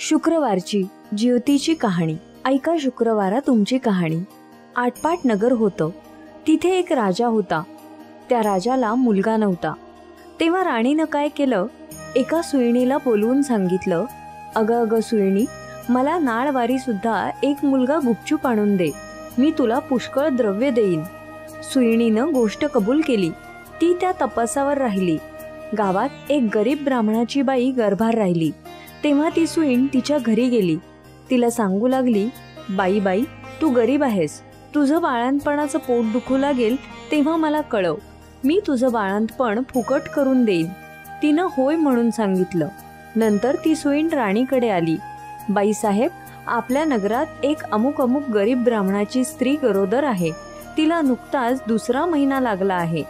शुक्रवारची ज्योतीची कहाणी. ऐका शुक्रवारा तुमची कहाणी. आटपाट नगर होतं. तिथे एक राजा होता. त्या राजाला मुलगा नव्हता. तेव्हा राणीनं काय केलं, एका सुईणीला बोलवून सांगितलं, अगं अगं सुईणी, मला नाळवारी सुद्धा एक मुलगा गुपचूप आणून दे, मी तुला पुष्कळ द्रव्य देईन. सुईणीनं गोष्ट कबूल केली. ती त्या तपासावर राहिली. गावात एक गरीब ब्राह्मणाची बाई गर्भार राहिली. तेव्हा ती सुईण तिच्या घरी गेली. तिला सांगू लागली, बाई बाई, तू गरीब आहेस, तुझं बाळंतपणाचं पोट दुखू लागेल तेव्हा मला कळव, मी तुझं बाळंतपण फुकट करून देईन. तिनं होय म्हणून सांगितलं. नंतर ती सुईण राणीकडे आली. बाईसाहेब, आपल्या नगरात एक अमुक अमुक गरीब ब्राह्मणाची स्त्री गरोदर आहे. तिला नुकताच 2रा महिना लागला आहे.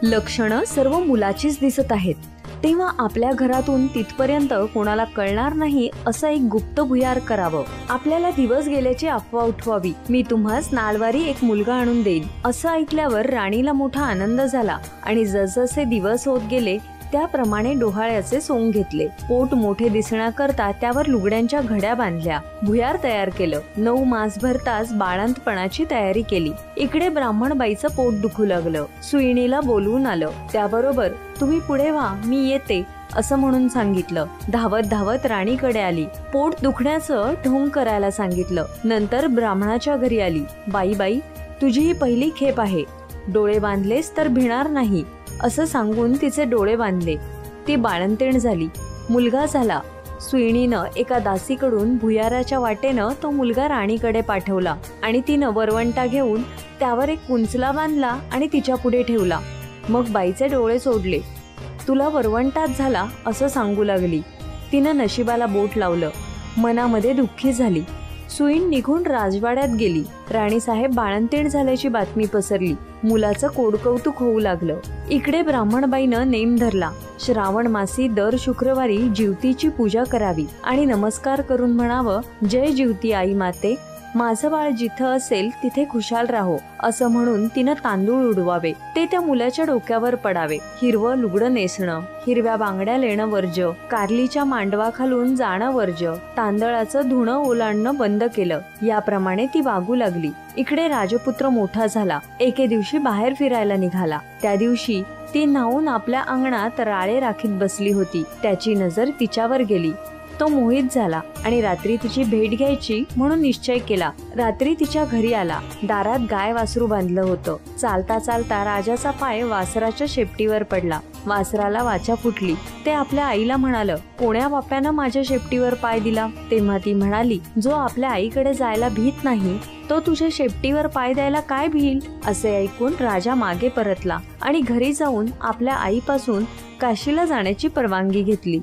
लक्षणं सर्व मुलाचीच दिसत आहेत. तेव्हा आपल्या घरातून तिथपर्यंत कोणाला कळणार नाही असं एक गुप्त भुयार करावं. आपल्याला दिवस गेल्याची अफवा उठवावी. मी तुम्हास नाळवारी एक मुलगा आणून देईन. असं ऐकल्यावर राणीला मोठा आनंद झाला आणि जसजसे दिवस होत गेले त्याप्रमाणे डोहाळ्याचे सोंग घेतले. पोट मोठे दिसण्याकरता त्यावर लुगड्यांच्या घड्या बांधल्या. भुयार तयार केलं. 9 मास भरताच बाळंतपणाची तयारी केली. इकडे ब्राह्मणबाईचं पोट दुखू लागलं. सुईणीला बोलवून आलं. त्याबरोबर तुम्ही पुढे व्हा, मी येते असं म्हणून सांगितलं. धावत धावत राणीकडे आली. पोट दुखण्याचं ढोंग करायला सांगितलं. नंतर ब्राह्मणाच्या घरी आली. बाई बाई, तुझी ही पहिली खेप आहे, डोळे बांधलेस तर भिणार नाही असं सांगून तिचे डोळे बांधले. ती बाळंतीण झाली. मुलगा झाला. सुईणीनं एका दासीकडून भुयाराच्या वाटेनं तो मुलगा राणीकडे पाठवला आणि तिनं वरवंटा घेऊन त्यावर एक कुंचला बांधला आणि तिच्या पुढे ठेवला. मग बाईचे डोळे सोडले. तुला वरवंटाच झाला असं सांगू लागली. तिनं नशिबाला बोट लावलं. मनामध्ये दुःखी झाली. सुईण निघून राजवाड्यात गेली. राणीसाहेब बाळंतीण झाल्याची बातमी पसरली. मुलाचं कोडकौतुक होऊ लागलं. इकडे ब्राह्मणबाईनं नेम धरला. श्रावण मासी दर शुक्रवारी ज्योतीची पूजा करावी आणि नमस्कार करून म्हणावं, जय ज्योती आई माते, माझं बाळ जिथं असेल तिथे खुशाल राहो असं म्हणून तिनं तांदूळ उडवावे. ते त्या मुलाच्या डोक्यावर पडावे. हिरवं लुगडं नेसणं, हिरव्या बांगड्या लेणं वर्ज्य, कारलीच्या मांडवाखालून जाणं वर्ज्य, तांदळाचं धुणं ओलांडणं बंद केलं. याप्रमाणे ती वागू लागली. इकडे राजपुत्र मोठा झाला. एके दिवशी बाहेर फिरायला निघाला. त्या दिवशी ती न्हावून आपल्या अंगणात राळे राखीत बसली होती. त्याची नजर तिच्यावर गेली. तो मोहित झाला आणि रात्री तिची भेट घ्यायची म्हणून निश्चय केला. रात्री तिच्या घरी आला. दारात गाय वासरू बांधलं होतं. चालता चालता राजाचा पाय वासराच्या शेपटीवर पडला. वासराला वाचा फुटली. ते आपल्या आईला म्हणालं, कोण्या बाप्यानं माझ्या शेपटीवर पाय दिला? तेव्हा ती म्हणाली, जो आपल्या आईकडे जायला भीत नाही तो तुझ्या शेपटीवर पाय द्यायला काय भिईल? असे ऐकून राजा मागे परतला आणि घरी जाऊन आपल्या आईपासून काशीला जाण्याची परवानगी घेतली.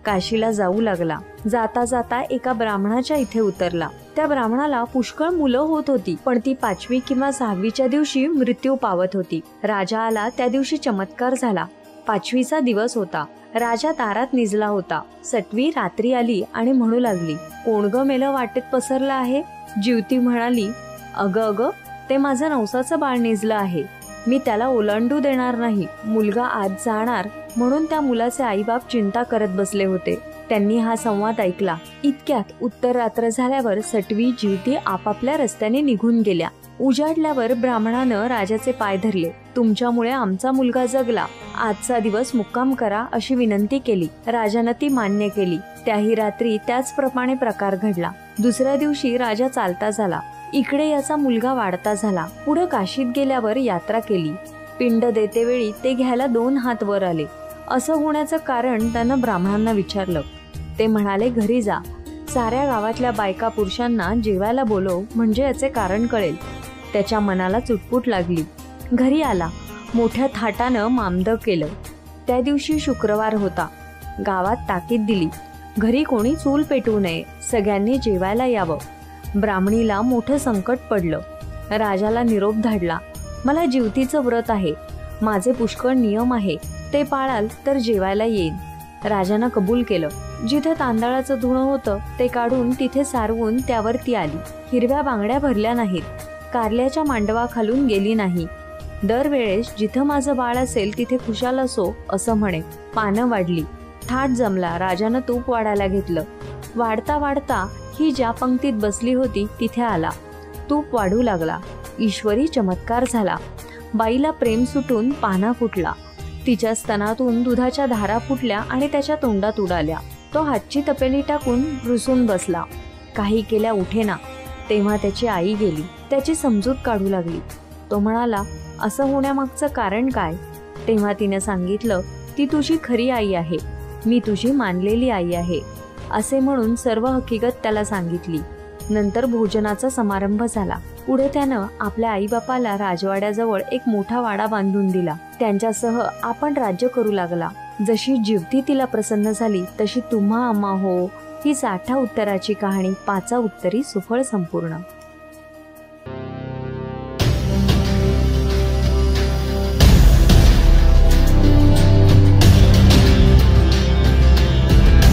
काशीला जाऊ लागला. जाता जाता एका ब्राह्मणाच्या इथे उतरला. त्या ब्राह्मणाला पुष्कळ मुलं होत होती, पण ती 5वी किंवा 6वीच्या दिवशी मृत्यू पावत होती. राजा आला त्या दिवशी चमत्कार झाला. 5वीचा दिवस होता. राजा दारात निजला होता. सटवी रात्री आली आणि म्हणू लागली, कोण ग मेलं वाटेत पसरलं आहे? ज्योती म्हणाली, अगं अगं, ते माझं नवसाचं बाळ निजलं आहे, मी त्याला ओलांडू देणार नाही. मुलगा आज जाणार म्हणून त्या मुलाचे आईबाप चिंता करत बसले होते. त्यांनी हा संवाद ऐकला. इतक्यात उत्तर रात्र झाल्यावर सटवी ज्योती आपापल्या रस्त्याने निघून गेल्या. उजाडल्यावर ब्राह्मणानं राजाचे पाय धरले. तुमच्यामुळे आमचा मुलगा जगला, आजचा दिवस मुक्काम करा अशी विनंती केली. राजानं ती मान्य केली. त्याही रात्री त्याचप्रमाणे प्रकार घडला. दुसऱ्या दिवशी राजा चालता झाला. इकडे याचा मुलगा वाढता झाला. पुढे काशीत गेल्यावर यात्रा केली. पिंड देतेवेळी ते घ्यायला 2 हात वर आले. असं होण्याचं कारण त्यानं ब्राह्मणांना विचारलं. ते म्हणाले, घरी जा, साऱ्या गावातल्या बायका पुरुषांना जेवायला बोलव, म्हणजे याचे कारण कळेल. त्याच्या मनाला चुटपुट लागली. घरी आला. मोठ्या थाटानं मामदं केलं. त्या दिवशी शुक्रवार होता. गावात ताकीद दिली, घरी कोणी चूल पेटवू नये, सगळ्यांनी जेवायला यावं. ब्राह्मणीला मोठं संकट पडलं. राजाला निरोप धाडला, मला ज्योतीचं व्रत आहे, माझे पुष्कळ नियम आहे, ते पाळाल तर जेवायला येईन. राजानं कबूल केलं. जिथे तांदळाचं धुणं होतं ते काढून तिथे सारवून त्यावर ती आली. हिरव्या बांगड्या भरल्या नाहीत. कारल्याच्या मांडवाखालून गेली नाही. दरवेळेस जिथं माझं बाळ असेल तिथे खुशाल असो असं म्हणे. पानं वाढली. थाट जमला. राजानं तूप वाढायला घेतलं. वाढता वाढता ही ज्या पंक्तीत बसली होती तिथे आला. तूप वाढू लागला. ईश्वरी चमत्कार झाला. बाईला प्रेम सुटून पाना फुटला. तिच्या स्तनातून दुधाच्या धारा फुटल्या आणि त्याच्या तोंडात उडाल्या. तो हातची तपेली टाकून रुसून बसला. काही केल्या उठेना. तेव्हा त्याची आई गेली. त्याची समजूत काढू लागली. तो म्हणाला, असं होण्यामागचं कारण काय? तेव्हा तिने सांगितलं, ती तुझी खरी आई आहे, मी तुझी मानलेली आई आहे असे म्हणून सर्व हकीकत त्याला सांगितली. नंतर भोजनाचा समारंभ झाला. पुढे त्यानं आपल्या आईबापाला राजवाड्याजवळ एक मोठा वाडा बांधून दिला. त्यांच्यासह आपण राज्य करू लागला. जशी जिवती तिला प्रसन्न झाली तशी तुम्हा आम्हा हो ही 60 उत्तराची कहाणी 5 उत्तरी सुफळ संपूर्ण.